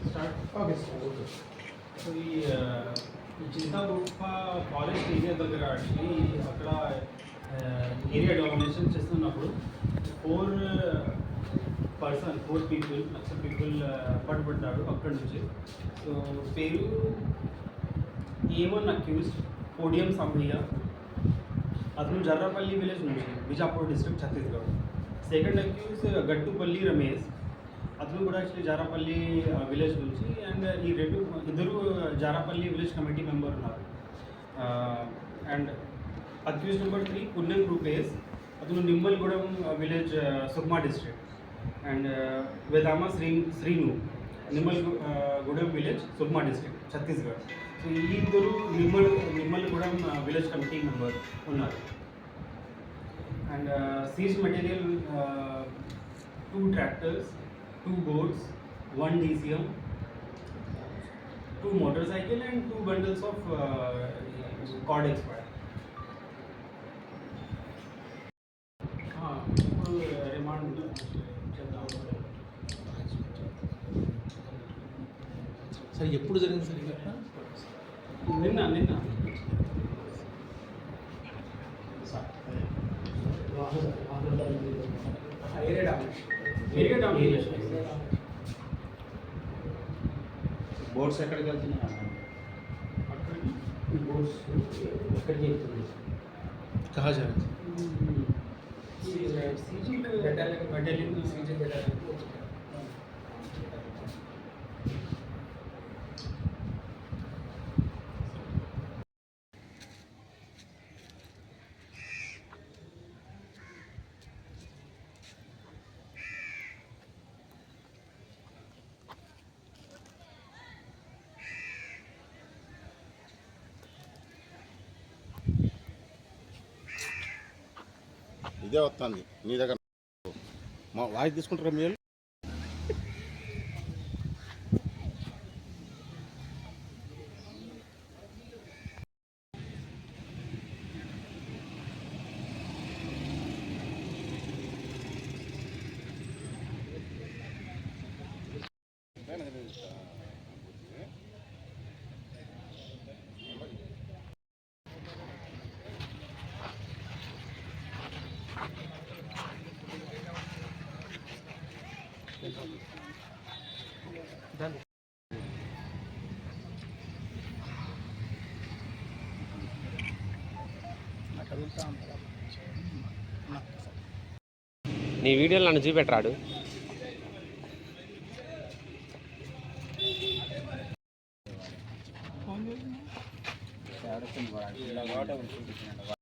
Okay sir. So ఈ చింతాగుప్ప forest area దగ్గర actually అక్కడ ఏరియా డామినేషన్ చేస్తున్నప్పుడు ఫోర్ పీపుల్ పట్టుబడ్డాడు అక్కడి నుంచి. సో పేరు A1 అక్యూజ్డ్ పోడియం సంభయ్య, అతను జర్రాపల్లి విలేజ్ నుంచి, Bijapur district, Chhattisgarh. Second accused Gattupalli Ramesh, అతను కూడా యాక్చువల్లీ జారాపల్లి విలేజ్ నుంచి. అండ్ ఈ ఇద్దరు జారాపల్లి విలేజ్ కమిటీ మెంబర్ ఉన్నారు. And accused number 3 Punnem Rupesh, అతను Nimmalagudem village, Sukma district. And Vedama Srinu, Nimmalagudem village, Sukma district, Chhattisgarh. So ఈ ఇద్దరు నిమ్మల్గూడెం విలేజ్ కమిటీ మెంబర్ ఉన్నారు. And seize material 2 tractors, 2 boats, 1 DCM, 2 motorcycle and 2 bundles of cod expired. ఇప్పుడు రిమాండ్ చేద్దాం సార్. ఎప్పుడు జరిగింది సార్? నిన్న బోట్స్ ఎక్కడికి వెళ్తున్నాయి? బోట్స్ ఎక్కడికి వెళ్తుంది? कहाँ जा रहे थे? बटालियन ఇదే వస్తుంది నీ దగ్గర. మా వాయిస్ తీసుకుంటారా మీరు? నీ వీడియోలు నన్ను చూపెట్టరాడు.